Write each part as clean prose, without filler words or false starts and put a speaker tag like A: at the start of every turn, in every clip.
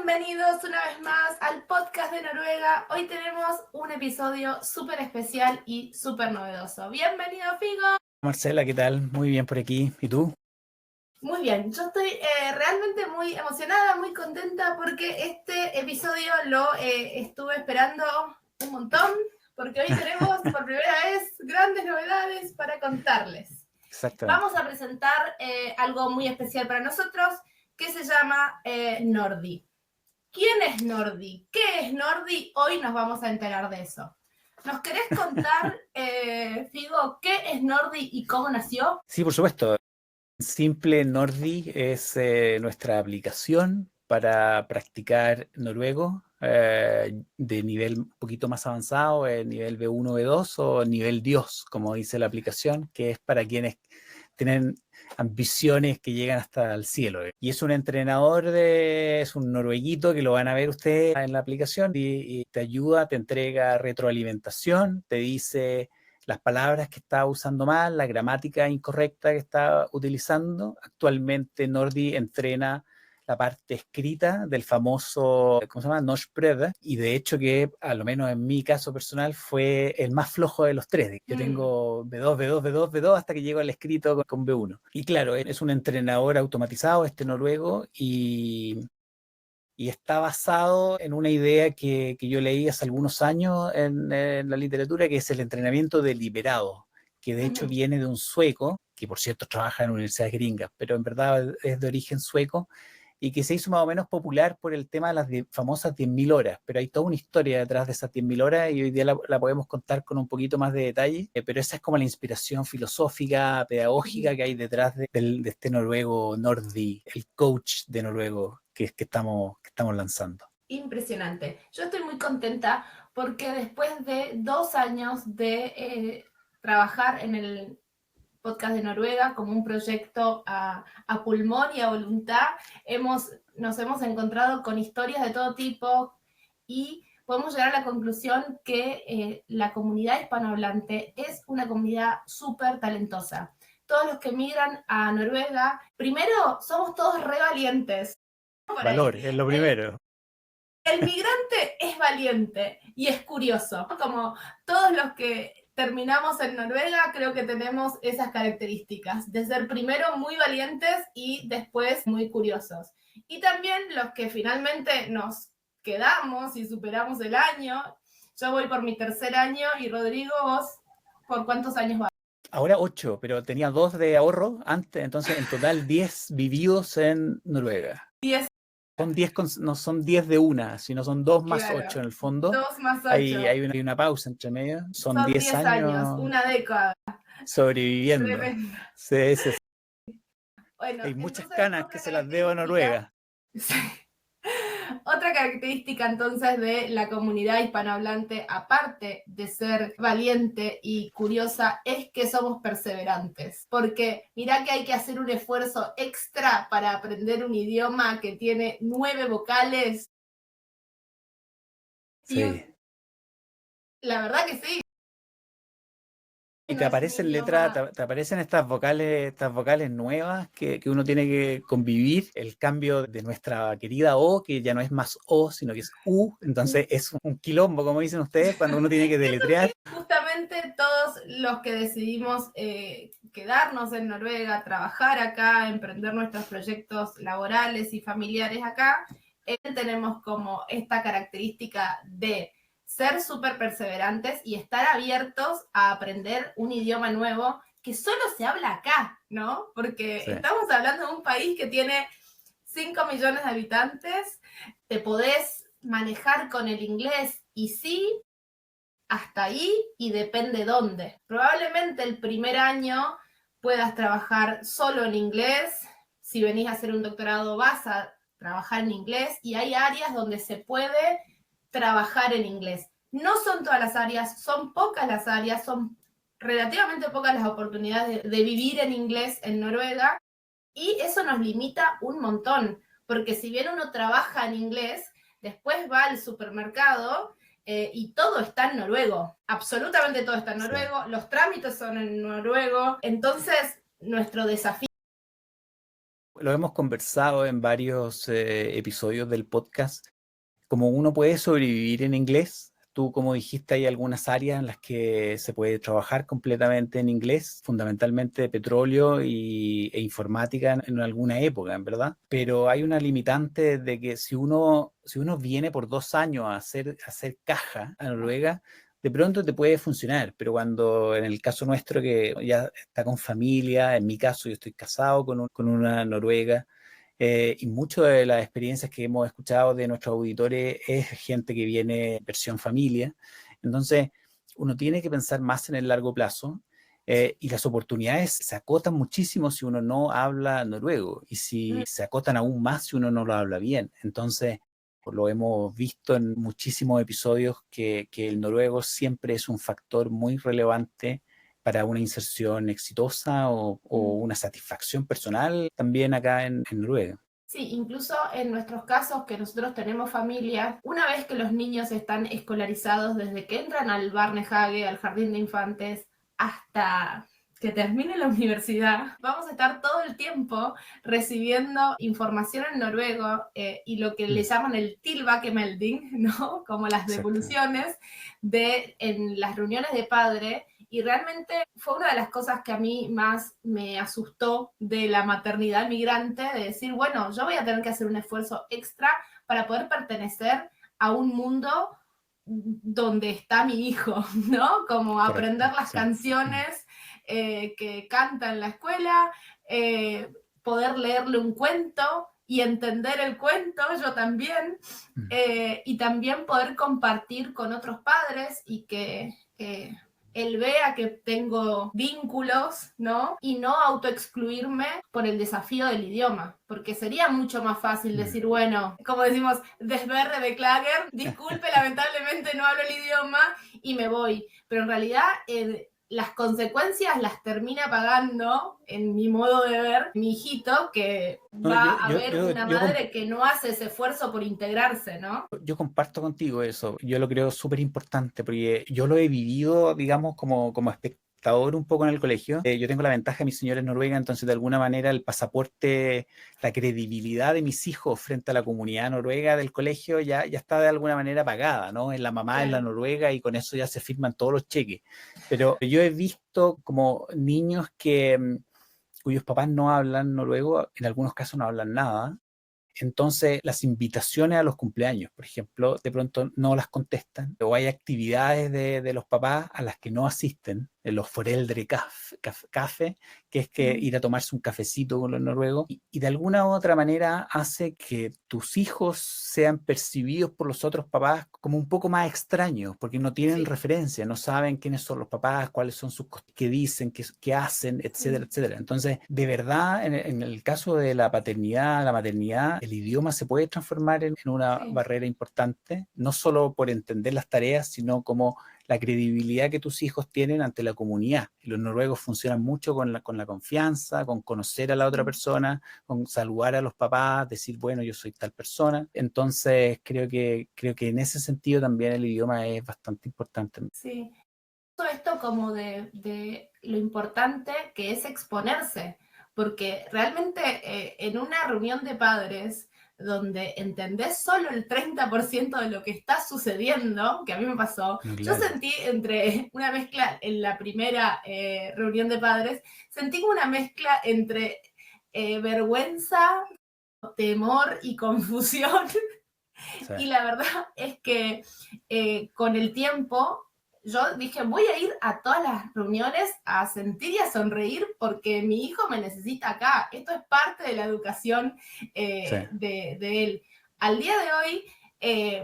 A: Bienvenidos una vez más al podcast de Noruega. Hoy tenemos un episodio súper especial y súper novedoso. Bienvenido, Figo.
B: Marcela, ¿qué tal? Muy bien por aquí. ¿Y tú?
A: Muy bien, yo estoy realmente muy emocionada, muy contenta porque este episodio lo estuve esperando un montón, porque hoy tenemos por primera vez grandes novedades para contarles.
B: Exactamente.
A: Vamos a presentar algo muy especial para nosotros que se llama Nordi. ¿Quién es Nordi? ¿Qué es Nordi? Hoy nos vamos a enterar de eso. ¿Nos querés contar, Figo, qué es Nordi y cómo nació?
B: Sí, por supuesto. Simple Nordi es nuestra aplicación para practicar noruego de nivel un poquito más avanzado, nivel B1, B2 o nivel Dios, como dice la aplicación, que es para quienes tienen ambiciones que llegan hasta el cielo. Y es un entrenador, es un norueguito que lo van a ver ustedes en la aplicación y te ayuda, te entrega retroalimentación, te dice las palabras que está usando mal, la gramática incorrecta que está utilizando. Actualmente Nordi entrena la parte escrita del famoso, ¿cómo se llama? Norskprøve, y de hecho que, a lo menos en mi caso personal, fue el más flojo de los tres. Yo tengo B2, B2, B2, B2 hasta que llego al escrito con B1. Y claro, es un entrenador automatizado, este noruego, y está basado en una idea que yo leí hace algunos años en la literatura, que es el entrenamiento deliberado, que de hecho viene de un sueco, que por cierto trabaja en universidades gringas, pero en verdad es de origen sueco, y que se hizo más o menos popular por el tema de las famosas 10.000 horas, pero hay toda una historia detrás de esas 10.000 horas y hoy día la podemos contar con un poquito más de detalle, pero esa es como la inspiración filosófica, pedagógica que hay detrás de este noruego Nordi, el coach de noruego que estamos lanzando.
A: Impresionante. Yo estoy muy contenta porque después de 2 años de trabajar en el podcast de Noruega como un proyecto a pulmón y a voluntad, nos hemos encontrado con historias de todo tipo y podemos llegar a la conclusión que la comunidad hispanohablante es una comunidad súper talentosa. Todos los que migran a Noruega, primero somos todos re valientes.
B: Valor, es lo primero.
A: El migrante es valiente y es curioso. Como todos los que terminamos en Noruega, creo que tenemos esas características de ser primero muy valientes y después muy curiosos. Y también los que finalmente nos quedamos y superamos el año. Yo voy por mi 3er año y Rodrigo, vos, ¿por cuántos años vas?
B: Ahora 8, pero tenía 2 de ahorro antes, entonces en total 10 vividos en Noruega.
A: 10.
B: Son 10, no son 10 de una, sino son 2 más
A: Claro,
B: 8 en el fondo.
A: 2 más 8.
B: Hay una pausa entre medio. Son 10
A: 10 años,
B: años
A: una década.
B: sobreviviendo.
A: Tremendo.
B: Sí, sí.
A: Bueno,
B: Hay muchas
A: entonces
B: canas que se las debo a Noruega.
A: Sí. Otra característica entonces de la comunidad hispanohablante, aparte de ser valiente y curiosa, es que somos perseverantes. Porque mirá que hay que hacer un esfuerzo extra para aprender un idioma que tiene 9 vocales.
B: Sí.
A: Y la verdad que sí.
B: Y
A: No
B: te
A: es un
B: aparecen letras,
A: idioma.
B: te aparecen estas vocales nuevas que uno tiene que convivir. El cambio de nuestra querida O, que ya no es más O, sino que es U. Entonces es un quilombo, como dicen ustedes, cuando uno tiene que deletrear.
A: Justamente todos los que decidimos quedarnos en Noruega, trabajar acá, emprender nuestros proyectos laborales y familiares acá, tenemos como esta característica de ser súper perseverantes y estar abiertos a aprender un idioma nuevo que solo se habla acá, ¿no? Porque
B: Sí.
A: estamos hablando de un país que tiene 5 millones de habitantes, te podés manejar con el inglés y sí, hasta ahí y depende dónde. Probablemente el primer año puedas trabajar solo en inglés. Si venís a hacer un doctorado vas a trabajar en inglés y hay áreas donde se puede trabajar en inglés. No son todas las áreas, son pocas las áreas, son relativamente pocas las oportunidades de vivir en inglés en Noruega y eso nos limita un montón, porque si bien uno trabaja en inglés, después va al supermercado y todo está en noruego, absolutamente todo está en noruego, sí. Los trámites son en noruego, entonces nuestro desafío
B: Lo hemos conversado en varios episodios del podcast. Como uno puede sobrevivir en inglés, tú como dijiste hay algunas áreas en las que se puede trabajar completamente en inglés, fundamentalmente petróleo e informática en alguna época, en verdad. Pero hay una limitante de que si uno viene por 2 años a hacer caja a Noruega, de pronto te puede funcionar, pero cuando en el caso nuestro que ya está con familia, en mi caso yo estoy casado con una noruega, y muchas de las experiencias que hemos escuchado de nuestros auditores es gente que viene versión familia. Entonces, uno tiene que pensar más en el largo plazo, y las oportunidades se acotan muchísimo si uno no habla noruego y si se acotan aún más si uno no lo habla bien. Entonces, lo hemos visto en muchísimos episodios que el noruego siempre es un factor muy relevante para una inserción exitosa o una satisfacción personal también acá en Noruega.
A: Sí, incluso en nuestros casos que nosotros tenemos familia, una vez que los niños están escolarizados desde que entran al Barnehage, al jardín de infantes, hasta que termine la universidad, vamos a estar todo el tiempo recibiendo información en noruego, y lo que le llaman el tilbakemelding, ¿no? Como las devoluciones en las reuniones de padre. Y realmente fue una de las cosas que a mí más me asustó de la maternidad migrante, de decir, bueno, yo voy a tener que hacer un esfuerzo extra para poder pertenecer a un mundo donde está mi hijo, ¿no? Como aprender las canciones que canta en la escuela, poder leerle un cuento y entender el cuento, yo también, y también poder compartir con otros padres y que él vea que tengo vínculos, ¿no? Y no autoexcluirme por el desafío del idioma, porque sería mucho más fácil decir, bueno, como decimos, desverre de Klager, disculpe, lamentablemente no hablo el idioma y me voy. Pero en realidad las consecuencias las termina pagando, en mi modo de ver, mi hijito, que
B: No,
A: va a ver una madre que no hace ese esfuerzo por integrarse, ¿no?
B: yo comparto contigo eso. Yo lo creo súper importante porque yo lo he vivido, digamos, como espectador un poco en el colegio. Yo tengo la ventaja, mi señora es noruega, entonces de alguna manera el pasaporte, la credibilidad de mis hijos frente a la comunidad noruega del colegio ya está de alguna manera pagada, ¿no? En la mamá es la noruega y con eso ya se firman todos los cheques. Pero yo he visto como niños cuyos papás no hablan noruego, en algunos casos no hablan nada. Entonces, las invitaciones a los cumpleaños, por ejemplo, de pronto no las contestan, o hay actividades de los papás a las que no asisten, en los foreldre que es que ir a tomarse un cafecito con los noruegos, y de alguna u otra manera hace que tus hijos sean percibidos por los otros papás como un poco más extraños, porque no tienen referencia, no saben quiénes son los papás, cuáles son qué dicen, qué hacen, etcétera, etcétera. Entonces, de verdad, en el caso de la paternidad, la maternidad, el idioma se puede transformar en una barrera importante, no solo por entender las tareas, sino como la credibilidad que tus hijos tienen ante la comunidad. Y los noruegos funcionan mucho con la confianza, con conocer a la otra persona, con saludar a los papás, decir, bueno, yo soy tal persona. Entonces, creo que en ese sentido también el idioma es bastante importante.
A: Sí. Todo esto como de lo importante que es exponerse, porque realmente en una reunión de padres donde entendés solo el 30% de lo que está sucediendo, que a mí me pasó,
B: Claro.
A: yo sentí entre una mezcla en la primera reunión de padres, sentí una mezcla entre vergüenza, temor y confusión. Sí. Y la verdad es que con el tiempo yo dije, voy a ir a todas las reuniones a sentir y a sonreír porque mi hijo me necesita acá. Esto es parte de la educación de él. Al día de hoy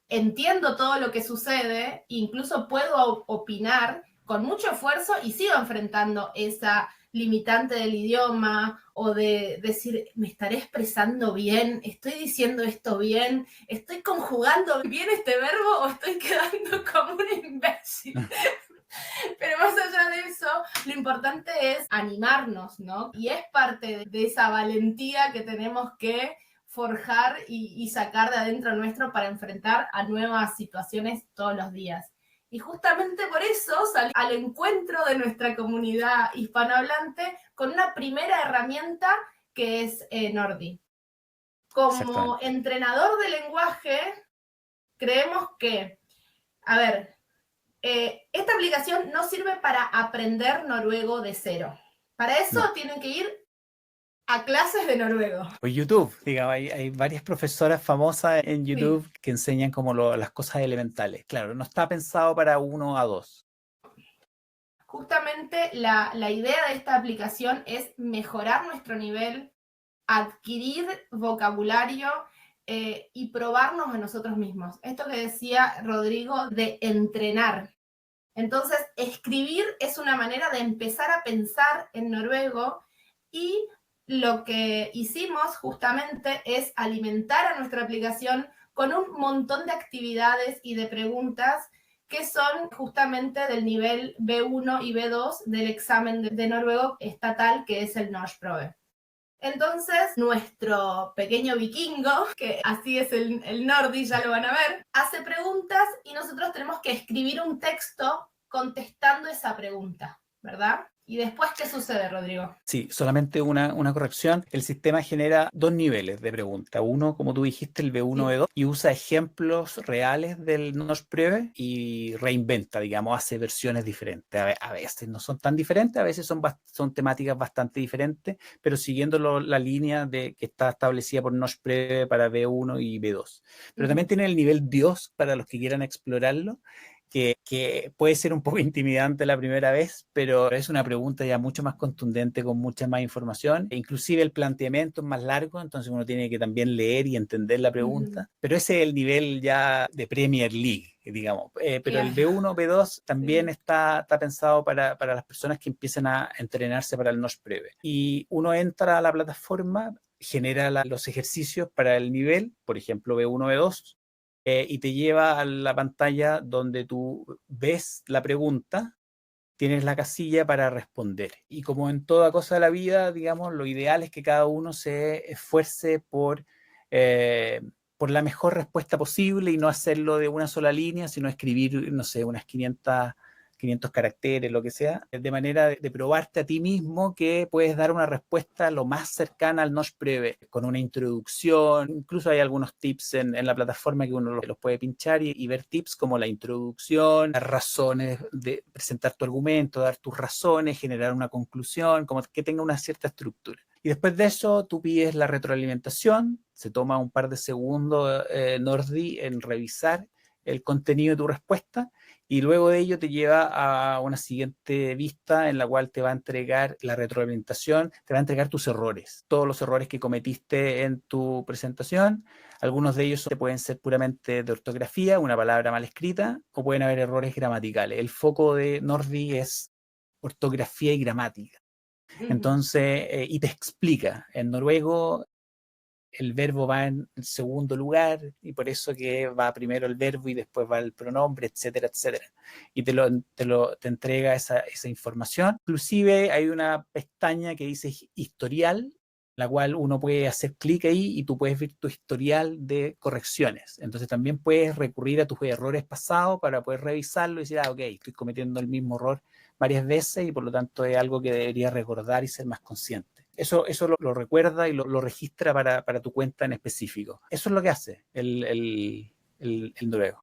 A: entiendo todo lo que sucede, incluso puedo opinar con mucho esfuerzo y sigo enfrentando esa limitante del idioma o de decir, ¿me estaré expresando bien? ¿Estoy diciendo esto bien? ¿Estoy conjugando bien este verbo o estoy quedando como un imbécil? Pero más allá de eso, lo importante es animarnos, ¿no? Y es parte de esa valentía que tenemos que forjar y sacar de adentro nuestro para enfrentar a nuevas situaciones todos los días. Y justamente por eso salí al encuentro de nuestra comunidad hispanohablante con una primera herramienta que es Nordi. Como entrenador de lenguaje, creemos que, a ver, esta aplicación no sirve para aprender noruego de cero. Para eso tienen que ir a clases de noruego.
B: O YouTube, digamos, hay varias profesoras famosas en YouTube que enseñan como las cosas elementales. Claro, no está pensado para 1 a 2.
A: Justamente la idea de esta aplicación es mejorar nuestro nivel, adquirir vocabulario y probarnos a nosotros mismos. Esto que decía Rodrigo de entrenar. Entonces, escribir es una manera de empezar a pensar en noruego, y lo que hicimos justamente es alimentar a nuestra aplicación con un montón de actividades y de preguntas que son justamente del nivel B1 y B2 del examen de noruego estatal, que es el Norskprøve. Entonces, nuestro pequeño vikingo, que así es el Nordi, ya lo van a ver, hace preguntas y nosotros tenemos que escribir un texto contestando esa pregunta, ¿verdad? ¿Y después qué sucede, Rodrigo?
B: Sí, solamente una corrección. El sistema genera 2 niveles de pregunta. Uno, como tú dijiste, el B1, B2, y usa ejemplos reales del Norskprøve y reinventa, digamos, hace versiones diferentes. A veces no son tan diferentes, a veces son temáticas bastante diferentes, pero siguiendo la línea que está establecida por Norskprøve para B1 y B2. Pero también tiene el nivel Dios para los que quieran explorarlo, que puede ser un poco intimidante la primera vez, pero es una pregunta ya mucho más contundente, con mucha más información. E inclusive el planteamiento es más largo, entonces uno tiene que también leer y entender la pregunta. Pero ese es el nivel ya de Premier League, digamos. Pero el B1, B2 también está pensado para las personas que empiezan a entrenarse para el Norskprøve. Y uno entra a la plataforma, genera los ejercicios para el nivel, por ejemplo, B1, B2, y te lleva a la pantalla donde tú ves la pregunta, tienes la casilla para responder. Y como en toda cosa de la vida, digamos, lo ideal es que cada uno se esfuerce por la mejor respuesta posible y no hacerlo de una sola línea, sino escribir, no sé, unas 500 caracteres, lo que sea, de manera de probarte a ti mismo que puedes dar una respuesta lo más cercana al Norskprøve, con una introducción. Incluso hay algunos tips en la plataforma que uno los puede pinchar y ver tips como la introducción, las razones, de presentar tu argumento, dar tus razones, generar una conclusión, como que tenga una cierta estructura. Y después de eso, tú pides la retroalimentación, se toma un par de segundos Nordi en revisar el contenido de tu respuesta, y luego de ello te lleva a una siguiente vista en la cual te va a entregar la retroalimentación, te va a entregar tus errores, todos los errores que cometiste en tu presentación. Algunos de ellos pueden ser puramente de ortografía, una palabra mal escrita, o pueden haber errores gramaticales. El foco de Nordi es ortografía y gramática. Entonces, y te explica. En noruego el verbo va en segundo lugar, y por eso que va primero el verbo y después va el pronombre, etcétera, etcétera. Y te entrega esa información. Inclusive hay una pestaña que dice historial, la cual uno puede hacer clic ahí y tú puedes ver tu historial de correcciones. Entonces también puedes recurrir a tus errores pasados para poder revisarlo y decir, ok, estoy cometiendo el mismo error varias veces y por lo tanto es algo que debería recordar y ser más consciente. Eso lo recuerda y lo registra para tu cuenta en específico. Eso es lo que hace el noruego.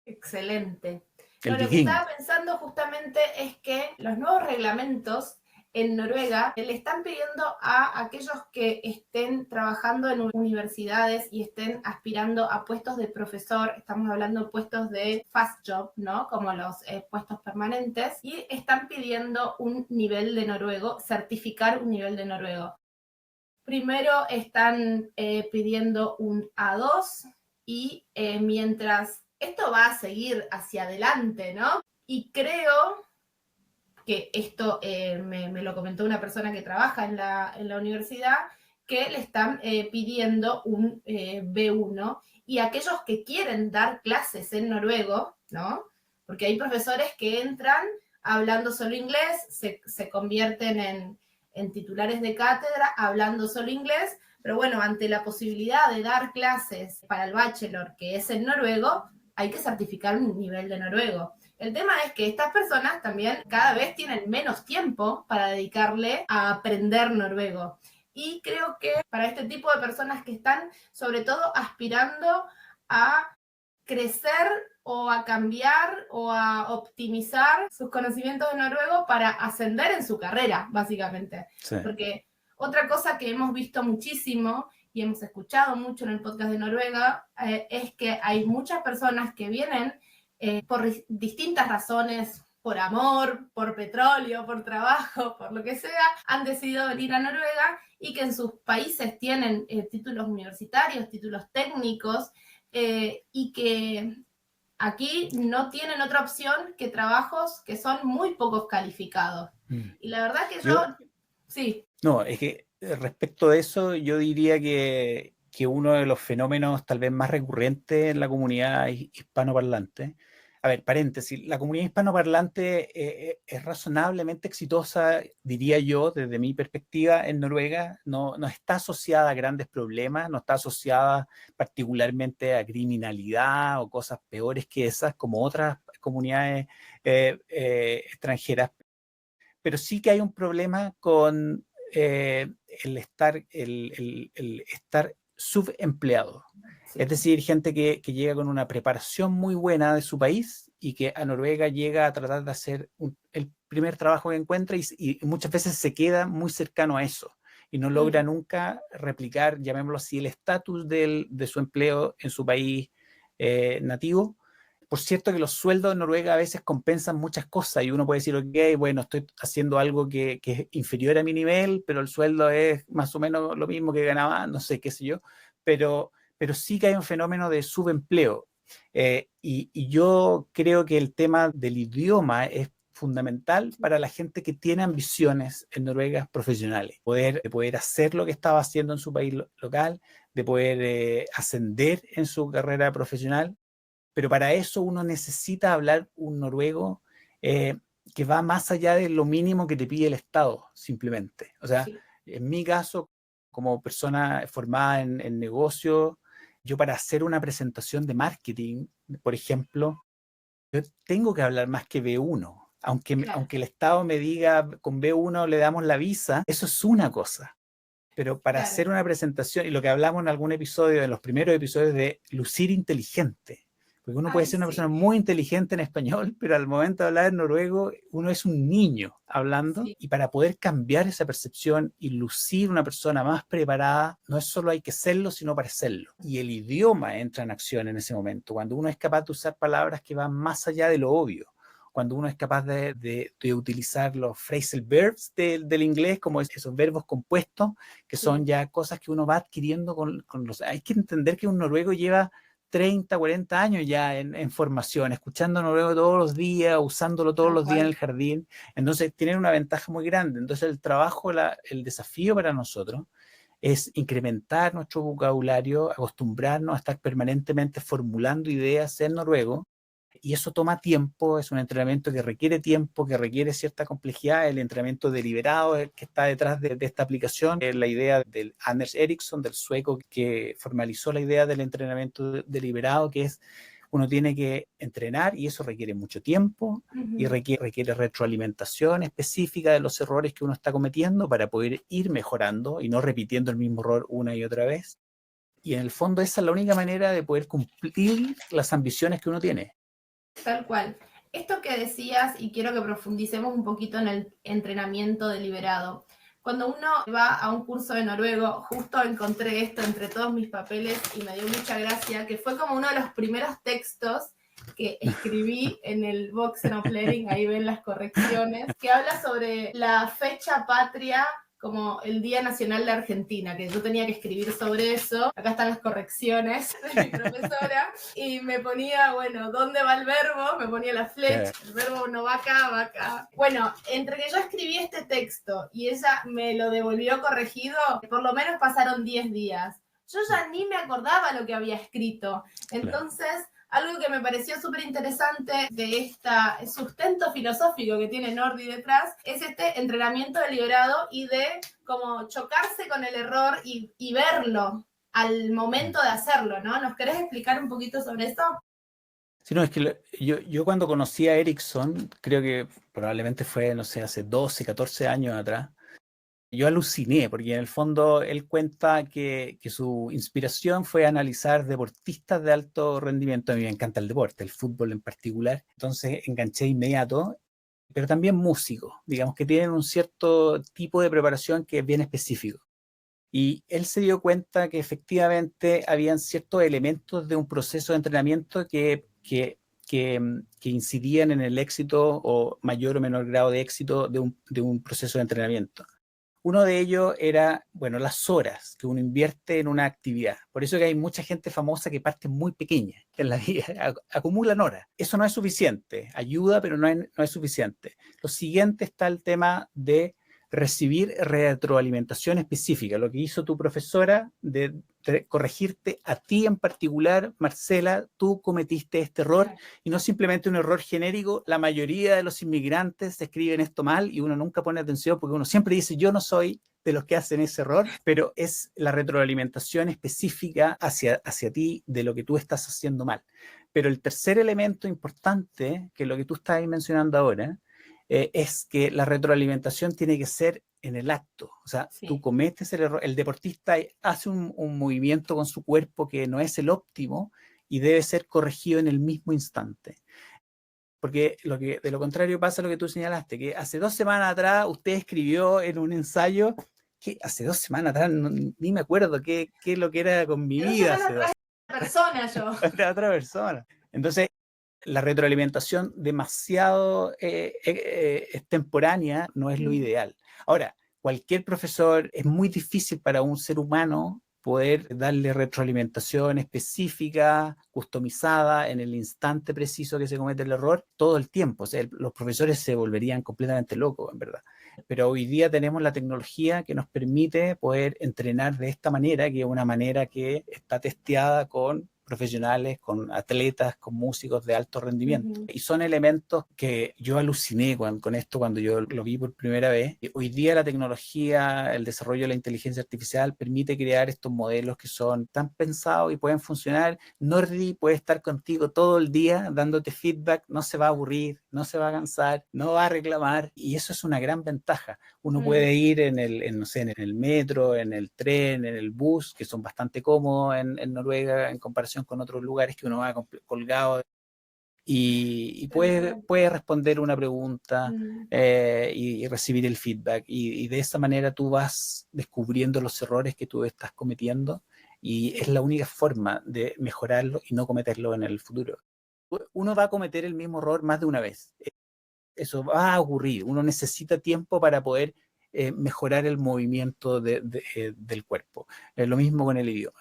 A: Excelente.
B: El
A: Lo que estaba pensando justamente es que los nuevos reglamentos en Noruega le están pidiendo a aquellos que estén trabajando en universidades y estén aspirando a puestos de profesor, estamos hablando de puestos de fast job, ¿no? Como los puestos permanentes, y están pidiendo un nivel de noruego, certificar un nivel de noruego. Primero están pidiendo un A2 y mientras esto va a seguir hacia adelante, ¿no? Y creo que esto me lo comentó una persona que trabaja en la universidad, que le están pidiendo un B1, y aquellos que quieren dar clases en noruego, ¿no? Porque hay profesores que entran hablando solo inglés, se convierten en titulares de cátedra hablando solo inglés, pero bueno, ante la posibilidad de dar clases para el bachelor, que es en noruego, hay que certificar un nivel de noruego. El tema es que estas personas también cada vez tienen menos tiempo para dedicarle a aprender noruego. Y creo que para este tipo de personas que están sobre todo aspirando a crecer o a cambiar o a optimizar sus conocimientos de noruego para ascender en su carrera, básicamente.
B: Sí.
A: Porque otra cosa que hemos visto muchísimo y hemos escuchado mucho en el podcast de Noruega es que hay muchas personas que vienen por distintas razones, por amor, por petróleo, por trabajo, por lo que sea, han decidido venir a Noruega y que en sus países tienen títulos universitarios, títulos técnicos, y que aquí no tienen otra opción que trabajos que son muy pocos calificados. Y la verdad que sí.
B: No, es que respecto de eso, yo diría que uno de los fenómenos tal vez más recurrentes en la comunidad hispanoparlante, a ver, paréntesis, la comunidad hispanoparlante es razonablemente exitosa, diría yo, desde mi perspectiva, en Noruega. No está asociada a grandes problemas, no está asociada particularmente a criminalidad o cosas peores que esas, como otras comunidades extranjeras. Pero sí que hay un problema con el estar subempleado.
A: Sí.
B: Es decir, gente que llega con una preparación muy buena de su país y que a Noruega llega a tratar de hacer el primer trabajo que encuentra y muchas veces se queda muy cercano a eso y no logra nunca replicar, llamémoslo así, el estatus de su empleo en su país nativo. Por cierto que los sueldos en Noruega a veces compensan muchas cosas y uno puede decir, ok, bueno, estoy haciendo algo que es inferior a mi nivel, pero el sueldo es más o menos lo mismo que ganaba, no sé, qué sé yo, pero sí que hay un fenómeno de subempleo. Y yo creo que el tema del idioma es fundamental para la gente que tiene ambiciones en Noruega profesionales, de poder hacer lo que estaba haciendo en su país local, de poder ascender en su carrera profesional. Pero para eso uno necesita hablar un noruego que va más allá de lo mínimo que te pide el Estado, simplemente. O sea,
A: Sí.
B: en mi caso, como persona formada en negocio, yo para hacer una presentación de marketing, por ejemplo, yo tengo que hablar más que B1. Aunque el Estado me diga con B1 le damos la visa, eso es una cosa. Pero para hacer una presentación, y lo que hablamos en algún episodio, en los primeros episodios de lucir inteligente, porque uno puede ser una persona muy inteligente en español, pero al momento de hablar en noruego, uno es un niño hablando, y para poder cambiar esa percepción y lucir una persona más preparada, no es solo hay que serlo, sino parecerlo. Y el idioma entra en acción en ese momento, cuando uno es capaz de usar palabras que van más allá de lo obvio, cuando uno es capaz de utilizar los phrasal verbs del inglés, como esos verbos compuestos, que son ya cosas que uno va adquiriendo con los... Hay que entender que un noruego lleva 30, 40 años ya en formación, escuchando noruego todos los días, usándolo todos los días en el jardín. Entonces tienen una ventaja muy grande. Entonces el trabajo, el desafío para nosotros es incrementar nuestro vocabulario, acostumbrarnos a estar permanentemente formulando ideas en noruego. Y eso toma tiempo, es un entrenamiento que requiere tiempo, que requiere cierta complejidad. El entrenamiento deliberado que está detrás de esta aplicación es la idea del Anders Ericsson, del sueco que formalizó la idea del entrenamiento deliberado, que es uno tiene que entrenar y eso requiere mucho tiempo y requiere retroalimentación específica de los errores que uno está cometiendo para poder ir mejorando y no repitiendo el mismo error una y otra vez. Y en el fondo esa es la única manera de poder cumplir las ambiciones que uno tiene.
A: Tal cual. Esto que decías, y quiero que profundicemos un poquito en el entrenamiento deliberado. Cuando uno va a un curso de noruego, justo encontré esto entre todos mis papeles y me dio mucha gracia, que fue como uno de los primeros textos que escribí en el Voxen of Learning, ahí ven las correcciones, que habla sobre la fecha patria como el Día Nacional de Argentina, que yo tenía que escribir sobre eso. Acá están las correcciones de mi profesora. Y me ponía, bueno, ¿dónde va el verbo? Me ponía la flecha. El verbo no va acá, va acá. Bueno, entre que yo escribí este texto y ella me lo devolvió corregido, por lo menos pasaron 10 días. Yo ya ni me acordaba lo que había escrito. Entonces... Algo que me pareció súper interesante de este sustento filosófico que tiene Nordi detrás es este entrenamiento deliberado y de como chocarse con el error y verlo al momento de hacerlo, ¿no? ¿Nos querés explicar un poquito sobre eso?
B: Sí, no, es que yo cuando conocí a Ericsson, creo que probablemente fue, no sé, hace 12, 14 años atrás, Yo aluciné, porque en el fondo él cuenta que su inspiración fue analizar deportistas de alto rendimiento. A mí me encanta el deporte, el fútbol en particular. Entonces enganché inmediato, pero también músicos, digamos que tienen un cierto tipo de preparación que es bien específico. Y él se dio cuenta que efectivamente habían ciertos elementos de un proceso de entrenamiento que incidían en el éxito o mayor o menor grado de éxito de un proceso de entrenamiento. Uno de ellos era, bueno, las horas que uno invierte en una actividad. Por eso que hay mucha gente famosa que parte muy pequeña en la vida, acumulan horas. Eso no es suficiente, ayuda, pero no es suficiente. Lo siguiente está el tema de recibir retroalimentación específica, lo que hizo tu profesora de corregirte a ti en particular, Marcela, tú cometiste este error y no simplemente un error genérico. La mayoría de los inmigrantes escriben esto mal y uno nunca pone atención porque uno siempre dice yo no soy de los que hacen ese error, pero es la retroalimentación específica hacia ti de lo que tú estás haciendo mal. Pero el tercer elemento importante, que es lo que tú estás mencionando ahora, es que la retroalimentación tiene que ser en el acto. O sea, sí, tú cometes el error, el deportista hace un movimiento con su cuerpo que no es el óptimo y debe ser corregido en el mismo instante. Porque de lo contrario pasa lo que tú señalaste, que hace 2 semanas atrás usted escribió en un ensayo, que hace 2 semanas atrás ni me acuerdo qué es lo que era con mi vida. Hace 2
A: persona yo.
B: Era otra persona. Entonces, la retroalimentación demasiado extemporánea no es lo ideal. Ahora, cualquier profesor, es muy difícil para un ser humano poder darle retroalimentación específica, customizada, en el instante preciso que se comete el error, todo el tiempo. O sea, los profesores se volverían completamente locos, en verdad. Pero hoy día tenemos la tecnología que nos permite poder entrenar de esta manera, que es una manera que está testeada con profesionales, con atletas, con músicos de alto rendimiento. Y son elementos que yo aluciné con esto cuando yo lo vi por primera vez. Hoy día la tecnología, el desarrollo de la inteligencia artificial permite crear estos modelos que son tan pensados y pueden funcionar. Nordi puede estar contigo todo el día dándote feedback, no se va a aburrir, no se va a cansar, no va a reclamar, y eso es una gran ventaja. Uno puede ir no sé, en el metro, en el tren, en el bus, que son bastante cómodos en Noruega en comparación con otros lugares que uno va colgado y puede responder una pregunta y recibir el feedback. Y de esa manera tú vas descubriendo los errores que tú estás cometiendo y es la única forma de mejorarlo y no cometerlo en el futuro. Uno va a cometer el mismo error más de una vez. Eso va a ocurrir. Uno necesita tiempo para poder mejorar el movimiento del cuerpo. Lo mismo con el idioma.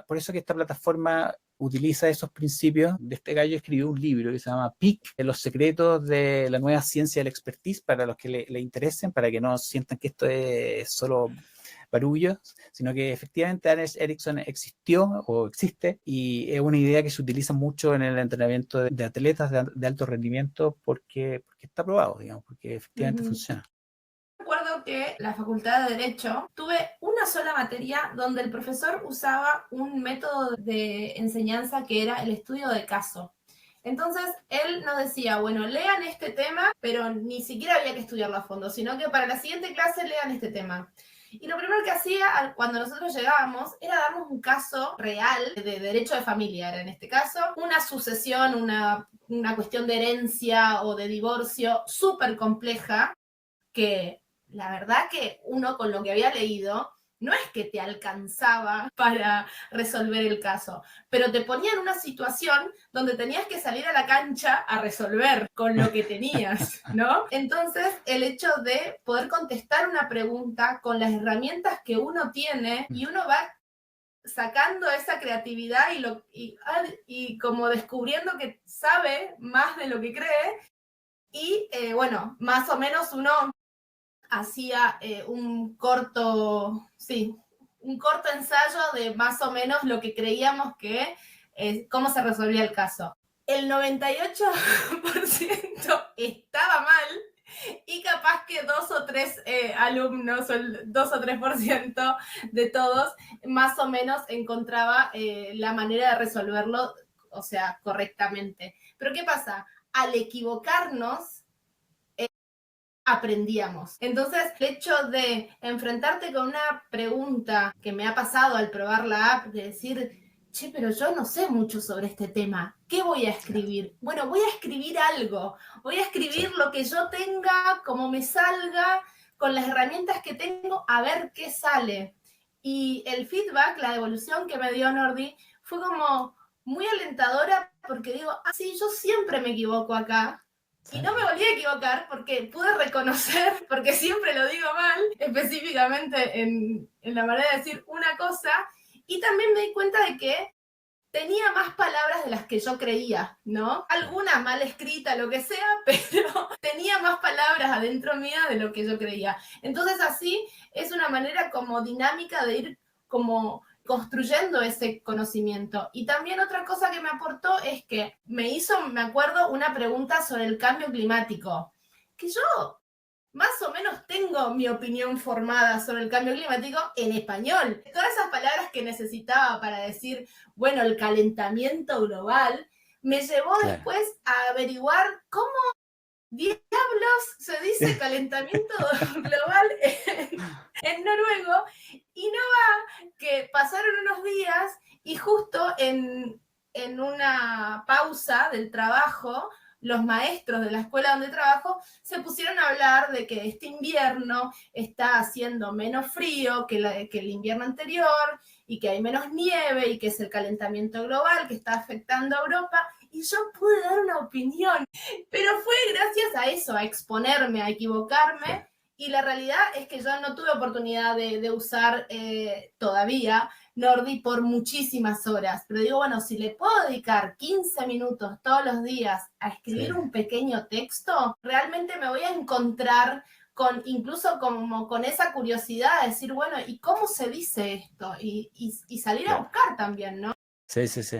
B: Por eso que esta plataforma utiliza esos principios. De este gallo escribió un libro que se llama PIC, los secretos de la nueva ciencia del expertise, para los que le interesen, para que no sientan que esto es solo barullos, sino que efectivamente Anders Ericsson existió o existe y es una idea que se utiliza mucho en el entrenamiento de atletas de alto rendimiento porque está probado, digamos, porque efectivamente funciona.
A: Recuerdo que la Facultad de Derecho tuve una sola materia donde el profesor usaba un método de enseñanza que era el estudio de caso. Entonces, él nos decía, bueno, lean este tema, pero ni siquiera había que estudiarlo a fondo, sino que para la siguiente clase lean este tema. Y lo primero que hacía cuando nosotros llegábamos era darnos un caso real de derecho de familia, era en este caso, una sucesión, una cuestión de herencia o de divorcio súper compleja que la verdad que uno con lo que había leído no es que te alcanzaba para resolver el caso, pero te ponía en una situación donde tenías que salir a la cancha a resolver con lo que tenías, ¿no? Entonces, el hecho de poder contestar una pregunta con las herramientas que uno tiene y uno va sacando esa creatividad y como descubriendo que sabe más de lo que cree y bueno, más o menos uno hacía un corto ensayo de más o menos lo que creíamos que, cómo se resolvía el caso. El 98% estaba mal y capaz que 2 o 3 alumnos, o el 2 o 3% de todos, más o menos encontraba la manera de resolverlo, o sea, correctamente. Pero ¿qué pasa? Al equivocarnos, aprendíamos. Entonces, el hecho de enfrentarte con una pregunta que me ha pasado al probar la app, de decir, che, pero yo no sé mucho sobre este tema, ¿qué voy a escribir? Bueno, voy a escribir algo, voy a escribir lo que yo tenga, como me salga, con las herramientas que tengo, a ver qué sale. Y el feedback, la devolución que me dio Nordi, fue como muy alentadora, porque digo, sí, yo siempre me equivoco acá, y no me volví a equivocar porque pude reconocer, porque siempre lo digo mal, específicamente en la manera de decir una cosa, y también me di cuenta de que tenía más palabras de las que yo creía, ¿no? Alguna mal escrita, lo que sea, pero tenía más palabras adentro mía de lo que yo creía. Entonces así es una manera como dinámica de ir como construyendo ese conocimiento. Y también otra cosa que me aportó es que me hizo, me acuerdo, una pregunta sobre el cambio climático, que yo más o menos tengo mi opinión formada sobre el cambio climático en español. Todas esas palabras que necesitaba para decir, bueno, el calentamiento global, me llevó después a averiguar cómo diablos se dice calentamiento global en noruego, y no va que pasaron unos días y justo en una pausa del trabajo, los maestros de la escuela donde trabajo se pusieron a hablar de que este invierno está haciendo menos frío que el invierno anterior, y que hay menos nieve, y que es el calentamiento global que está afectando a Europa, y yo pude dar una opinión, pero fue gracias a eso, a exponerme, a equivocarme, y la realidad es que yo no tuve oportunidad de usar todavía Nordi por muchísimas horas, pero digo, bueno, si le puedo dedicar 15 minutos todos los días a escribir un pequeño texto, realmente me voy a encontrar con, incluso como con esa curiosidad de decir, bueno, ¿y cómo se dice esto? Y salir a buscar también, ¿no?
B: Sí, sí, sí.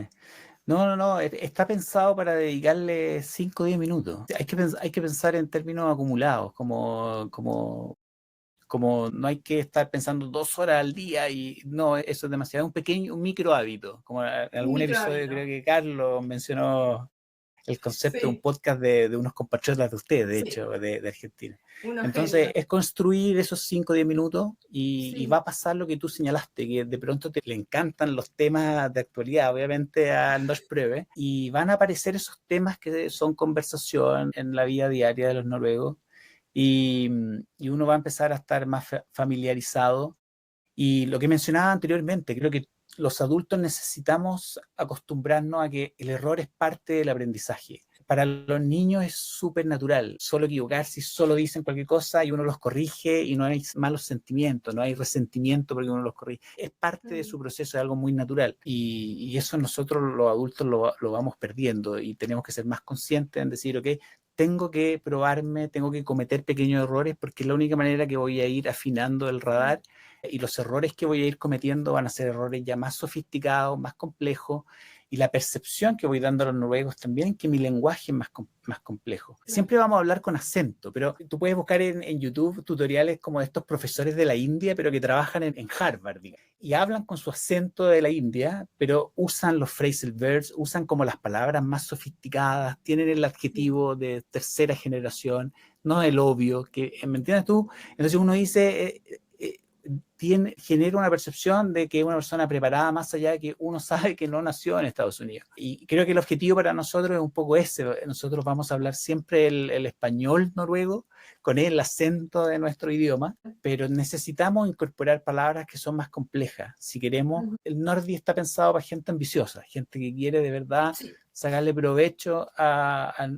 B: No, está pensado para dedicarle 5 o 10 minutos. Hay que pensar en términos acumulados, como no hay que estar pensando 2 horas al día y no, eso es demasiado, un micro hábito. Como en algún episodio creo que Carlos mencionó el concepto de un podcast de unos compatriotas de ustedes, de hecho, de Argentina. Entonces, es construir esos 5 o 10 minutos y va a pasar lo que tú señalaste, que de pronto le encantan los temas de actualidad, obviamente, al Norsk Prøve, y van a aparecer esos temas que son conversación en la vida diaria de los noruegos, y uno va a empezar a estar más familiarizado. Y lo que mencionaba anteriormente, creo que los adultos necesitamos acostumbrarnos a que el error es parte del aprendizaje. Para los niños es súper natural, solo equivocarse, solo dicen cualquier cosa y uno los corrige y no hay malos sentimientos, no hay resentimiento porque uno los corrige. Es parte de su proceso, es algo muy natural. Y eso nosotros los adultos lo vamos perdiendo y tenemos que ser más conscientes en decir, ok, tengo que probarme, tengo que cometer pequeños errores porque es la única manera que voy a ir afinando el radar, y los errores que voy a ir cometiendo van a ser errores ya más sofisticados, más complejos, y la percepción que voy dando a los noruegos también es que mi lenguaje es más complejo. Siempre vamos a hablar con acento, pero tú puedes buscar en YouTube tutoriales como de estos profesores de la India, pero que trabajan en Harvard, digamos, y hablan con su acento de la India, pero usan los phrasal verbs, usan como las palabras más sofisticadas, tienen el adjetivo de tercera generación, no el obvio, que, ¿me entiendes tú? Entonces uno dice... genera una percepción de que es una persona preparada más allá de que uno sabe que no nació en Estados Unidos. Y creo que el objetivo para nosotros es un poco ese. Nosotros vamos a hablar siempre el español noruego con el acento de nuestro idioma, pero necesitamos incorporar palabras que son más complejas. Si queremos, el Nordi está pensado para gente ambiciosa, gente que quiere de verdad sacarle provecho a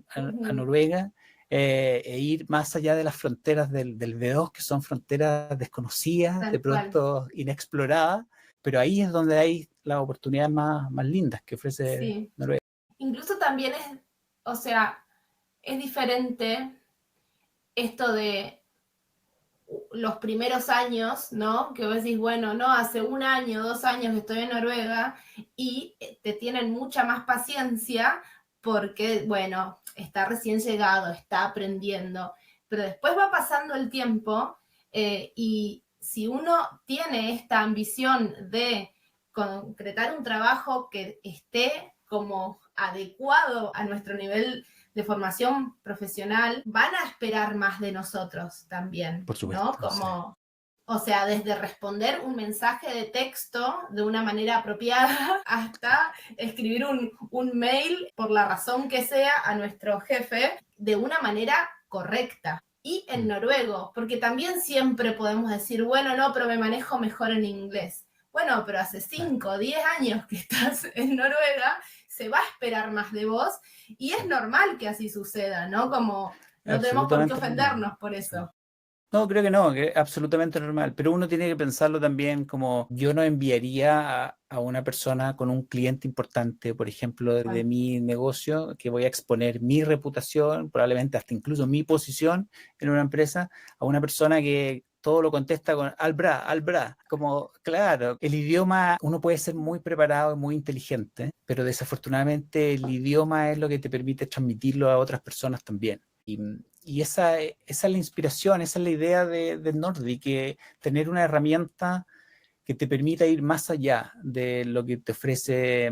B: Noruega, e ir más allá de las fronteras del B2, que son fronteras desconocidas, de pronto inexploradas, pero ahí es donde hay las oportunidades más lindas que ofrece Noruega.
A: Incluso también o sea, es diferente esto de los primeros años, ¿no? Que vos decís, bueno, no, hace 1 año, 2 años que estoy en Noruega, y te tienen mucha más paciencia porque, bueno, está recién llegado, está aprendiendo, pero después va pasando el tiempo, y si uno tiene esta ambición de concretar un trabajo que esté como adecuado a nuestro nivel de formación profesional van a esperar más de nosotros también,
B: Por supuesto,
A: ¿no? Como, o sea, desde responder un mensaje de texto de una manera apropiada hasta escribir un mail, por la razón que sea, a nuestro jefe de una manera correcta. Y en noruego, porque también siempre podemos decir, bueno, no, pero me manejo mejor en inglés. Bueno, pero hace 5 o 10 años que estás en Noruega, se va a esperar más de vos y es normal que así suceda, ¿no? Como no tenemos por qué
B: absolutamente normal.
A: ofendernos por eso.
B: No, creo que no, que es absolutamente normal, pero uno tiene que pensarlo también como yo no enviaría a una persona con un cliente importante, por ejemplo, de mi negocio, que voy a exponer mi reputación, probablemente hasta incluso mi posición en una empresa, a una persona que todo lo contesta con albra, albra. Como, claro, el idioma, uno puede ser muy preparado y muy inteligente, pero desafortunadamente el idioma es lo que te permite transmitirlo a otras personas también. Y esa es la inspiración, esa es la idea de Nordic, que tener una herramienta que te permita ir más allá de lo que te ofrece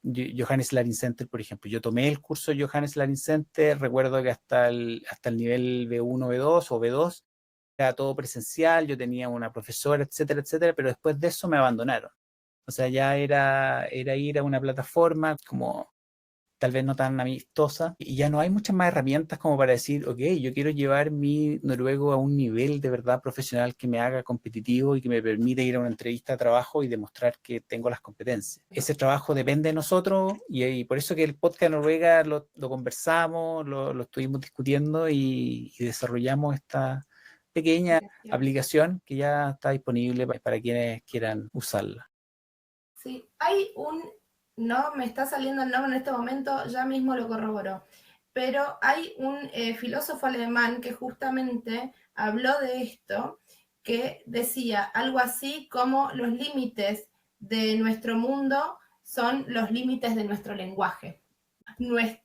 B: Johannes Larin Center, por ejemplo. Yo tomé el curso de Johannes Larin Center, recuerdo que hasta el nivel B1, B2 o B2 era todo presencial, yo tenía una profesora, etcétera, etcétera, pero después de eso me abandonaron. O sea, ya era ir a una plataforma como tal vez no tan amistosa, y ya no hay muchas más herramientas como para decir, ok, yo quiero llevar mi noruego a un nivel de verdad profesional que me haga competitivo y que me permita ir a una entrevista de trabajo y demostrar que tengo las competencias. Ese trabajo depende de nosotros y por eso que el podcast Noruega lo conversamos, lo estuvimos discutiendo y desarrollamos esta pequeña aplicación que ya está disponible para quienes quieran usarla.
A: Sí, hay no me está saliendo el nombre en este momento, ya mismo lo corroboró, pero hay un filósofo alemán que justamente habló de esto, que decía algo así como los límites de nuestro mundo son los límites de nuestro lenguaje.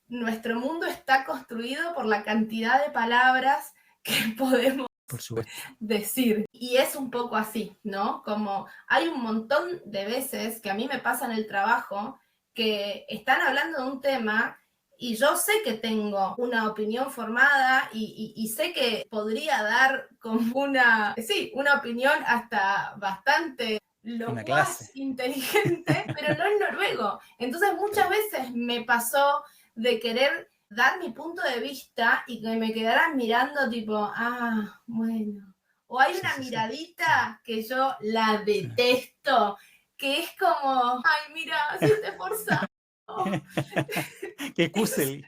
A: Nuestro mundo está construido por la cantidad de palabras que podemos
B: Por supuesto
A: decir. Y es un poco así, ¿no? Como hay un montón de veces que a mí me pasa en el trabajo que están hablando de un tema y yo sé que tengo una opinión formada y sé que podría dar como una opinión hasta bastante locuaz, inteligente, pero no en noruego. Entonces muchas veces me pasó de querer dar mi punto de vista y que me quedaran mirando tipo, bueno. O hay una miradita que yo la detesto, que es como, ay, mira, se está esforzando.
B: ¡Qué cúsel!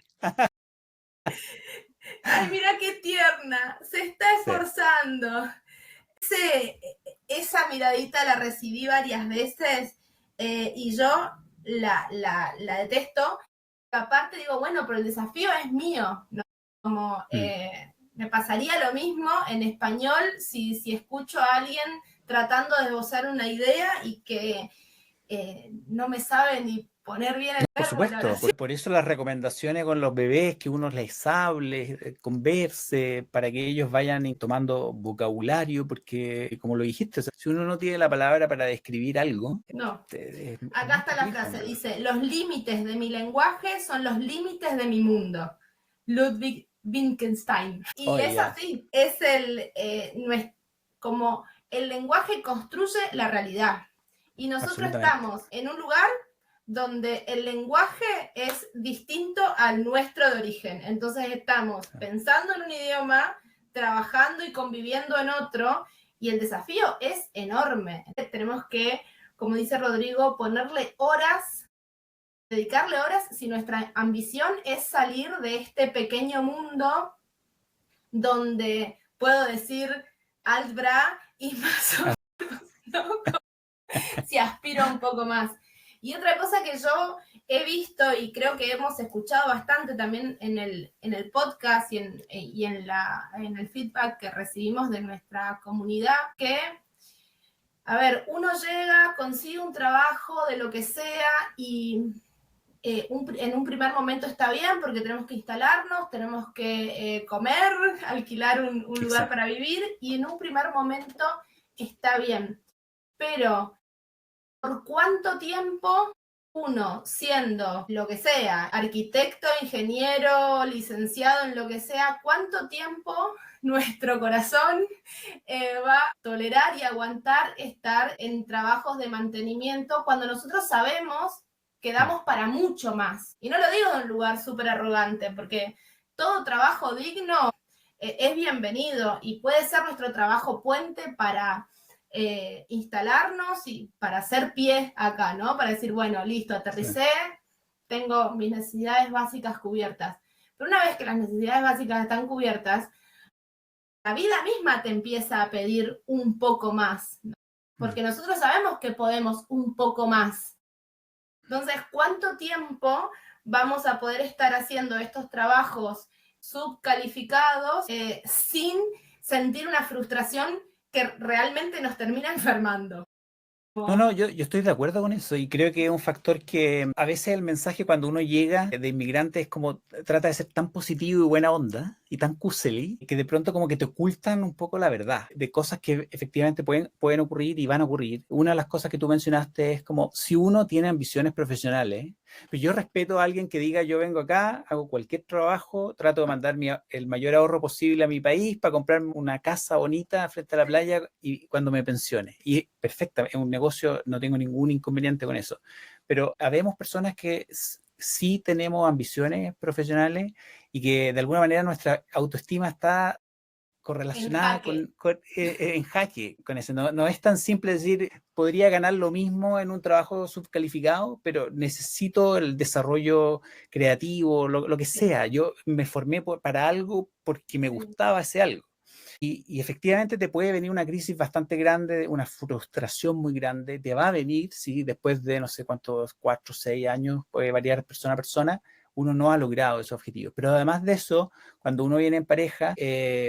A: Ay, mira qué tierna, se está esforzando. Esa miradita la recibí varias veces y yo la detesto. Aparte digo, bueno, pero el desafío es mío, ¿no? Como me pasaría lo mismo en español si escucho a alguien tratando de esbozar una idea y que no me sabe ni poner bien el
B: Por
A: verbo.
B: supuesto, por eso las recomendaciones con los bebés, que uno les hable, converse, para que ellos vayan tomando vocabulario, porque como lo dijiste, o sea, si uno no tiene la palabra para describir algo,
A: no. Acá está la frase, dice, los límites de mi lenguaje son los límites de mi mundo. Ludwig Wittgenstein. Y es así, es como el lenguaje construye la realidad. Y nosotros estamos en un lugar donde el lenguaje es distinto al nuestro de origen. Entonces estamos pensando en un idioma, trabajando y conviviendo en otro, y el desafío es enorme. Tenemos que, como dice Rodrigo, ponerle horas, dedicarle horas si nuestra ambición es salir de este pequeño mundo donde puedo decir Altbra y más o menos, ¿no? Si aspiro un poco más. Y otra cosa que yo he visto y creo que hemos escuchado bastante también en el podcast y en el feedback que recibimos de nuestra comunidad, que, a ver, uno llega, consigue un trabajo de lo que sea y en un primer momento está bien porque tenemos que instalarnos, tenemos que comer, alquilar un lugar para vivir y en un primer momento está bien. Pero ¿por cuánto tiempo uno siendo lo que sea, arquitecto, ingeniero, licenciado en lo que sea, ¿cuánto tiempo nuestro corazón va a tolerar y aguantar estar en trabajos de mantenimiento cuando nosotros sabemos que damos para mucho más? Y no lo digo de un lugar súper arrogante, porque todo trabajo digno es bienvenido y puede ser nuestro trabajo puente para instalarnos y para hacer pie acá, ¿no? Para decir, bueno, listo, aterricé, sí, tengo mis necesidades básicas cubiertas. Pero una vez que las necesidades básicas están cubiertas, la vida misma te empieza a pedir un poco más, ¿no? Porque nosotros sabemos que podemos un poco más. Entonces, ¿cuánto tiempo vamos a poder estar haciendo estos trabajos subcalificados sin sentir una frustración que realmente nos termina enfermando?
B: No, yo estoy de acuerdo con eso y creo que es un factor que a veces el mensaje cuando uno llega de inmigrante es como trata de ser tan positivo y buena onda y tan cusely que de pronto como que te ocultan un poco la verdad de cosas que efectivamente pueden ocurrir y van a ocurrir. Una de las cosas que tú mencionaste es como si uno tiene ambiciones profesionales, pues yo respeto a alguien que diga yo vengo acá, hago cualquier trabajo, trato de mandar el mayor ahorro posible a mi país para comprarme una casa bonita frente a la playa y cuando me pensione. Y perfecta, es un negocio, no tengo ningún inconveniente con eso. Pero habemos personas que sí tenemos ambiciones profesionales y que de alguna manera nuestra autoestima está correlacionada en jaque con eso. No es tan simple decir, podría ganar lo mismo en un trabajo subcalificado, pero necesito el desarrollo creativo, lo que sea. Yo me formé para algo porque me gustaba ese algo. Y efectivamente te puede venir una crisis bastante grande, una frustración muy grande, te va a venir, ¿sí? Después de no sé cuántos, 4 o 6 años, puede variar persona a persona, uno no ha logrado ese objetivo. Pero además de eso, cuando uno viene en pareja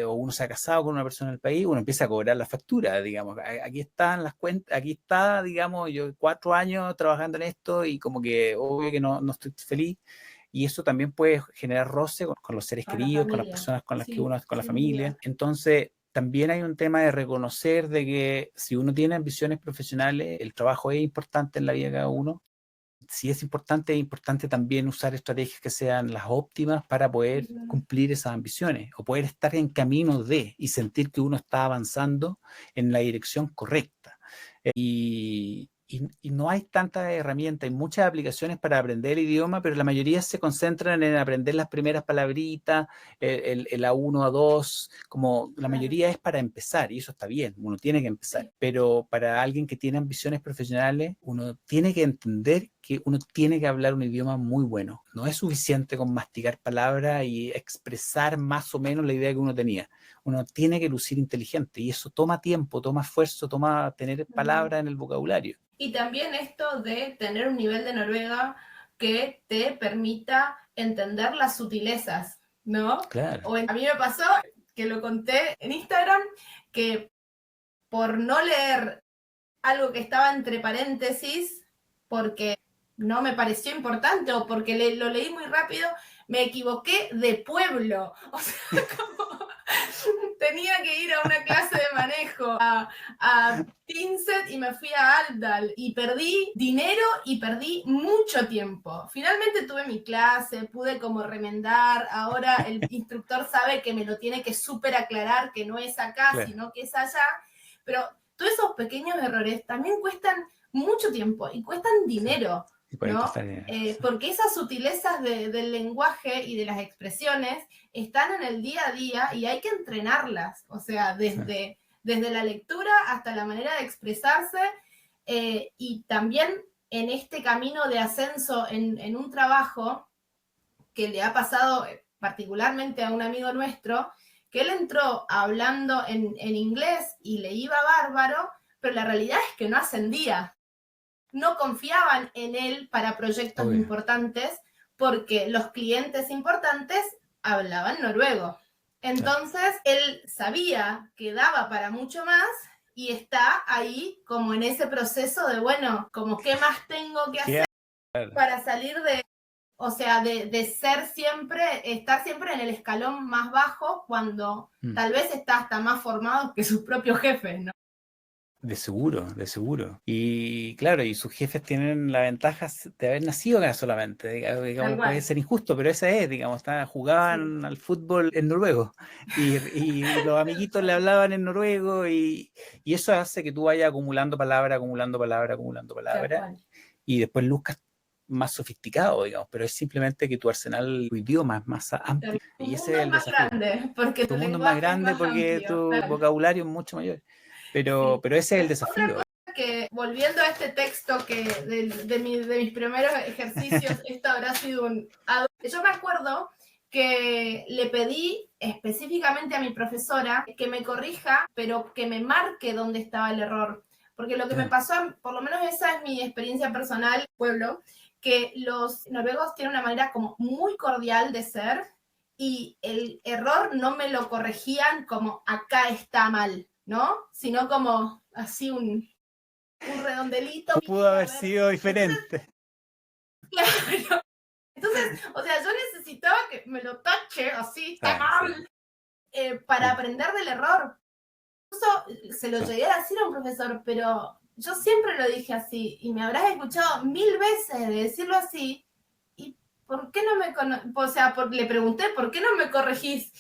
B: o uno se ha casado con una persona del país, uno empieza a cobrar la factura, digamos. Aquí están las cuentas, aquí está, digamos, yo 4 años trabajando en esto y como que obvio que no estoy feliz. Y eso también puede generar roce con los seres queridos, con las personas con las que uno, con la familia. Entonces, también hay un tema de reconocer de que si uno tiene ambiciones profesionales, el trabajo es importante en la vida de cada uno. Si es importante también usar estrategias que sean las óptimas para poder cumplir esas ambiciones o poder estar en camino de y sentir que uno está avanzando en la dirección correcta. Y no hay tantas herramientas, hay muchas aplicaciones para aprender el idioma, pero la mayoría se concentran en aprender las primeras palabritas, el A1, A2, como la mayoría es para empezar, y eso está bien, uno tiene que empezar. Pero para alguien que tiene ambiciones profesionales, uno tiene que entender que uno tiene que hablar un idioma muy bueno. No es suficiente con masticar palabras y expresar más o menos la idea que uno tenía. Uno tiene que lucir inteligente y eso toma tiempo, toma esfuerzo, toma tener palabras en el vocabulario.
A: Y también esto de tener un nivel de Noruega que te permita entender las sutilezas, ¿no?
B: Claro.
A: A mí me pasó, que lo conté en Instagram, que por no leer algo que estaba entre paréntesis, porque no me pareció importante o porque lo leí muy rápido, me equivoqué de pueblo. O sea, como tenía que ir a una clase de manejo a Tinset y me fui a Aldal y perdí dinero y perdí mucho tiempo. Finalmente tuve mi clase, pude como remendar, ahora el instructor sabe que me lo tiene que súper aclarar, que no es acá, claro, sino que es allá, pero todos esos pequeños errores también cuestan mucho tiempo y cuestan dinero. ¿No? Porque esas sutilezas del lenguaje y de las expresiones están en el día a día y hay que entrenarlas, o sea, desde la lectura hasta la manera de expresarse y también en este camino de ascenso en un trabajo que le ha pasado particularmente a un amigo nuestro, que él entró hablando en inglés y le iba bárbaro, pero la realidad es que no ascendía. No confiaban en él para proyectos importantes porque los clientes importantes hablaban noruego. Entonces, él sabía que daba para mucho más y está ahí como en ese proceso de, bueno, como qué más tengo que hacer para salir o sea, de ser siempre, estar siempre en el escalón más bajo cuando tal vez está hasta más formado que sus propios jefes, ¿no?
B: De seguro, de seguro. Y claro, y sus jefes tienen la ventaja de haber nacido acá solamente.
A: Tal
B: Digamos, puede
A: cual.
B: ser injusto, pero esa es, digamos,
A: Sí,
B: jugaban al fútbol en noruego y los amiguitos le hablaban en noruego y eso hace que tú vayas acumulando palabra, acumulando palabra, acumulando
A: tal
B: palabra
A: cual.
B: y después luzcas más sofisticado, digamos, pero es simplemente que tu arsenal de idiomas es más amplio
A: Tu
B: y ese
A: mundo
B: es
A: es
B: el
A: más
B: desafío.
A: grande porque
B: Tu
A: tu
B: mundo es más
A: lenguaje es
B: grande
A: más
B: porque
A: amplio.
B: tu
A: Claro.
B: vocabulario es mucho mayor,
A: Sí.
B: pero ese es el
A: Otra
B: desafío.
A: cosa que, volviendo a este texto que de mis primeros ejercicios, esto habrá sido un... Yo me acuerdo que le pedí específicamente a mi profesora que me corrija, pero que me marque dónde estaba el error. Porque lo que me pasó, por lo menos esa es mi experiencia personal, pueblo, que los noruegos tienen una manera como muy cordial de ser y el error no me lo corregían como acá está mal, ¿no? Sino como así un redondelito.
B: Pudo haber
A: A ver.
B: sido
A: Entonces,
B: diferente.
A: claro. Entonces, o sea, yo necesitaba que me lo tache así, está
B: Ah, sí,
A: mal, para
B: sí,
A: aprender del error. Incluso se lo
B: sí,
A: llegué a decir a un profesor, pero yo siempre lo dije así y me habrás escuchado 1000 veces de decirlo así. ¿Y por qué no me o sea, le pregunté, ¿por qué no me corregís?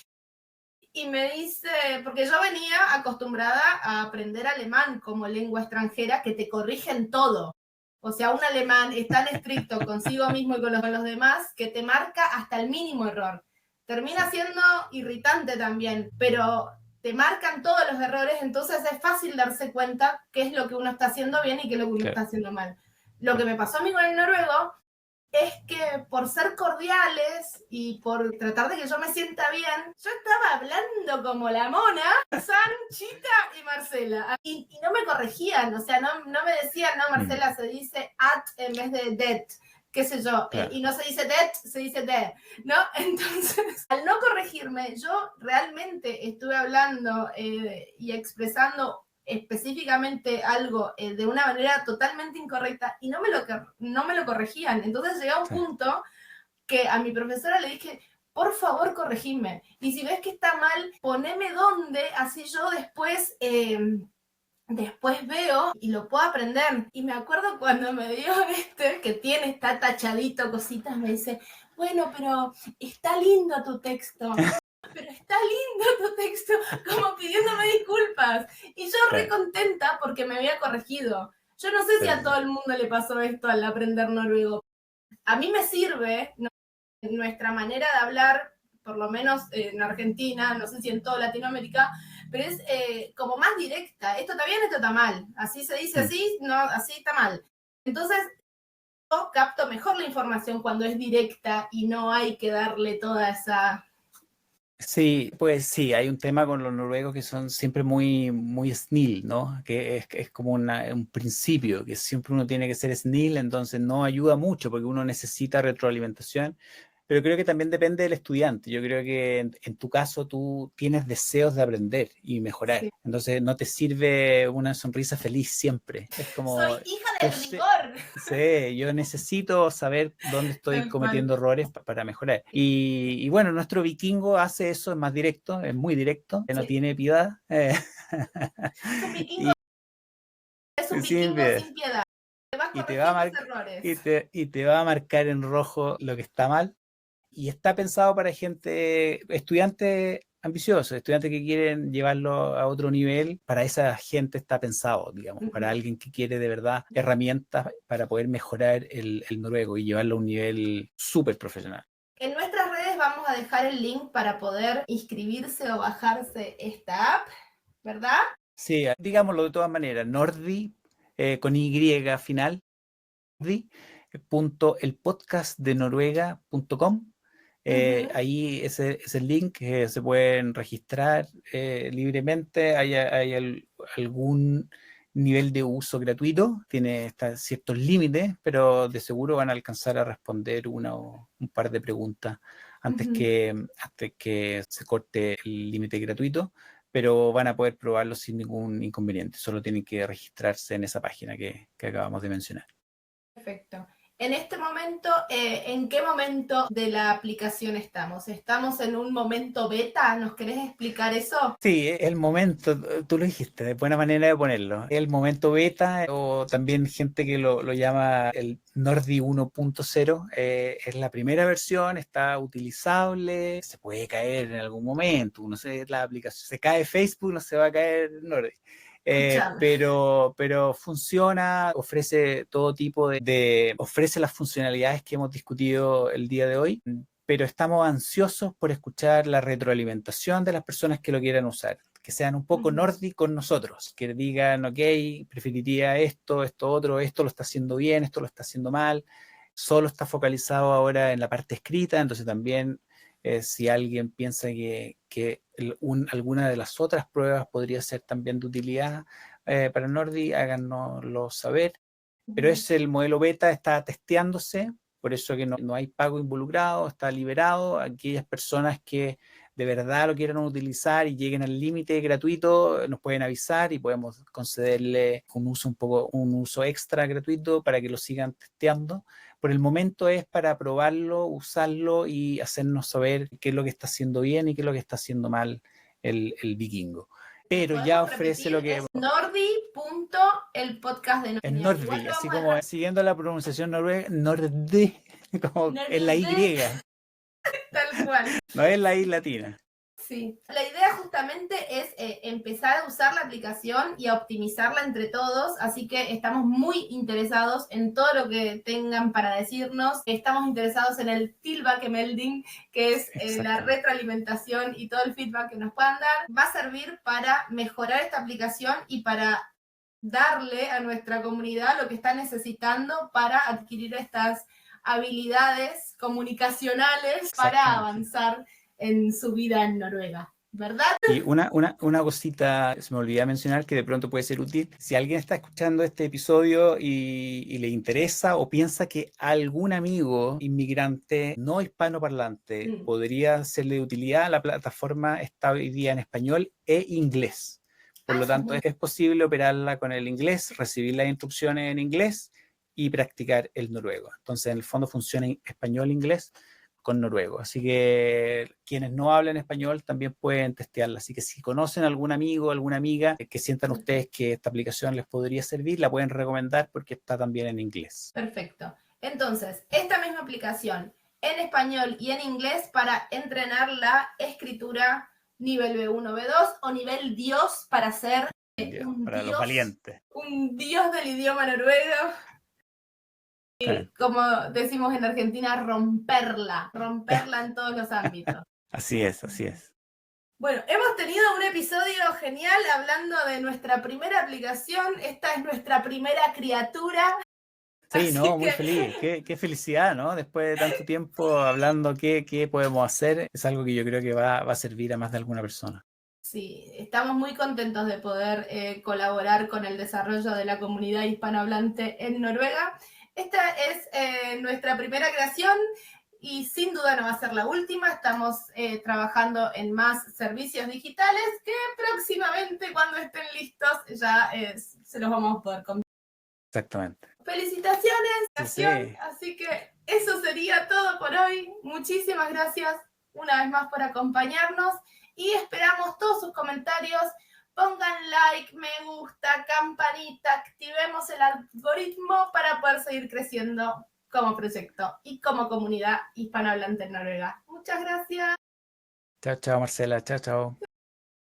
A: Y me dice, porque yo venía acostumbrada a aprender alemán como lengua extranjera, que te corrigen todo. O sea, un alemán es tan estricto consigo mismo y con los demás que te marca hasta el mínimo error.
B: sí,
A: Termina siendo irritante también, pero te marcan todos los errores, entonces es fácil darse cuenta qué es lo que uno está haciendo bien y qué es lo que uno
B: claro,
A: está haciendo mal. Lo que
B: claro.
A: me pasó a mí con el noruego es que por ser cordiales y por tratar de que yo me sienta bien, yo estaba hablando como la mona, San, Chita y Marcela. Y no me corregían, o sea, no me decían, no,
B: Mm,
A: Marcela, se dice at en vez de det, qué sé yo,
B: claro,
A: y no se dice det, se dice de, ¿no? Entonces, al no corregirme, yo realmente estuve hablando y expresando específicamente algo de una manera totalmente incorrecta y no me lo corregían. Entonces llegué a un
B: sí.
A: punto que a mi profesora le dije, por favor, corregime. Y si ves que está mal, poneme dónde, así yo después veo y lo puedo aprender. Y me acuerdo cuando me dio que está tachadito, cositas, me dice, bueno, pero está lindo tu texto. Pero está lindo tu texto, como pidiéndome disculpas. Y yo re
B: Claro,
A: contenta porque me había corregido. Yo no sé si
B: sí,
A: a
B: sí,
A: todo
B: sí.
A: el mundo le pasó esto al aprender noruego. A mí me sirve, ¿no? Nuestra manera de hablar, por lo menos en Argentina, no sé si en toda Latinoamérica, pero es como más directa. Esto está bien, esto está mal. Así se dice
B: Mm.
A: así, no, así está mal. Entonces, yo capto mejor la información cuando es directa y no hay que darle toda esa...
B: Sí, pues sí, hay un tema con los noruegos que son siempre muy, muy snil, ¿no? Que es como un principio, que siempre uno tiene que ser snil, entonces no ayuda mucho porque uno necesita retroalimentación. Pero creo que también depende del estudiante. Yo creo que en tu caso tú tienes deseos de aprender y mejorar.
A: Sí.
B: Entonces no te sirve una sonrisa feliz siempre. Es
A: Soy
B: como,
A: hija
B: yo
A: del
B: sé,
A: rigor.
B: sí, yo necesito saber dónde estoy
A: Tal cual.
B: cometiendo errores para mejorar. Y bueno, nuestro vikingo hace eso, es más directo, es muy directo, que no
A: Sí.
B: tiene piedad.
A: Es un vikingo,
B: Y
A: es un
B: sin
A: vikingo
B: piedad.
A: sin piedad. Te va a
B: Y te va a
A: corregir tus
B: mar-
A: errores.
B: y te va a marcar en rojo lo que está mal. Y está pensado para gente, estudiantes ambiciosos, estudiantes que quieren llevarlo a otro nivel. Para esa gente está pensado, digamos, para alguien que quiere de verdad herramientas para poder mejorar el noruego y llevarlo a un nivel súper profesional.
A: En nuestras redes vamos a dejar el link para poder inscribirse o bajarse esta app, ¿verdad?
B: Sí, digámoslo de todas maneras, Nordi, con Y final, Nordi, el podcast de noruega.com. Ahí ese es el link que se pueden registrar libremente. Hay algún nivel de uso gratuito, tiene ciertos límites, pero de seguro van a alcanzar a responder una o un par de preguntas antes que se corte el límite gratuito, pero van a poder probarlo sin ningún inconveniente. Solo tienen que registrarse en esa página que acabamos de mencionar.
A: Perfecto. En este momento, ¿en qué momento de la aplicación estamos? ¿Estamos en un momento beta? ¿Nos querés explicar eso?
B: Sí, el momento, tú lo dijiste, de buena manera de ponerlo. El momento beta, o también gente que lo llama el Nordi 1.0, es la primera versión, está utilizable, se puede caer en algún momento, no sé, la aplicación, se cae Facebook, no se va a caer Nordi.
A: Escuchame.
B: Pero funciona, ofrece todo tipo ofrece las funcionalidades que hemos discutido el día de hoy, pero estamos ansiosos por escuchar la retroalimentación de las personas que lo quieran usar, que sean un poco Nordi con nosotros, que digan, ok, preferiría esto, esto otro, esto lo está haciendo bien, esto lo está haciendo mal, solo está focalizado ahora en la parte escrita, entonces también si alguien piensa que alguna de las otras pruebas podría ser también de utilidad para Nordi, háganoslo saber. Pero es el modelo beta, está testeándose, por eso que no hay pago involucrado, está liberado. Aquellas personas que de verdad lo quieran utilizar y lleguen al límite gratuito, nos pueden avisar y podemos concederle un uso extra gratuito para que lo sigan testeando. Por el momento es para probarlo, usarlo y hacernos saber qué es lo que está haciendo bien y qué es lo que está haciendo mal el vikingo. Pero ya ofrece lo que...
A: Es nordi.elpodcast de
B: Es
A: Noña. Igual
B: Nordi,
A: lo
B: así
A: vamos a
B: como
A: dejar.
B: siguiendo la pronunciación noruega, Nordi, como en la
A: Nordi,
B: Y,
A: tal cual.
B: no es la I latina.
A: Sí, la idea justamente es empezar a usar la aplicación y a optimizarla entre todos, así que estamos muy interesados en todo lo que tengan para decirnos, estamos interesados en el Tilbakemelding, que es la retroalimentación y todo el feedback que nos puedan dar, va a servir para mejorar esta aplicación y para darle a nuestra comunidad lo que está necesitando para adquirir estas habilidades comunicacionales para avanzar en su vida en Noruega, ¿verdad?
B: Y una cosita, se me olvidó mencionar que de pronto puede ser útil. Si alguien está escuchando este episodio y le interesa o piensa que algún amigo inmigrante no hispanoparlante podría serle de utilidad, la plataforma está hoy día en español e inglés. Por lo tanto, es posible operarla con el inglés, recibir las instrucciones en inglés y practicar el noruego. Entonces, en el fondo funciona en español-inglés con noruego. Así que quienes no hablan español también pueden testearla. Así que si conocen algún amigo, alguna amiga que sientan ustedes que esta aplicación les podría servir, la pueden recomendar porque está también en inglés.
A: Perfecto. Entonces, esta misma aplicación en español y en inglés para entrenar la escritura nivel B1, B2 o nivel Dios para ser
B: para los valientes.
A: Un dios del idioma noruego. Y, como decimos en Argentina, romperla en todos los ámbitos.
B: Así es, así es.
A: Bueno, hemos tenido un episodio genial hablando de nuestra primera aplicación. Esta es nuestra primera criatura.
B: Sí, no, muy feliz. Qué felicidad, ¿no? Después de tanto tiempo hablando qué podemos hacer, es algo que yo creo que va a servir a más de alguna persona.
A: Sí, estamos muy contentos de poder colaborar con el desarrollo de la comunidad hispanohablante en Noruega. Esta es nuestra primera creación y sin duda no va a ser la última. Estamos trabajando en más servicios digitales que próximamente, cuando estén listos, ya se los vamos a poder contar.
B: Exactamente.
A: Felicitaciones,
B: sí.
A: Así que eso sería todo por hoy. Muchísimas gracias una vez más por acompañarnos y esperamos todos sus comentarios. Pongan like, me gusta, campanita, activemos el algoritmo para poder seguir creciendo como proyecto y como comunidad hispanohablante en Noruega. Muchas gracias.
B: Chao, Marcela. Chao.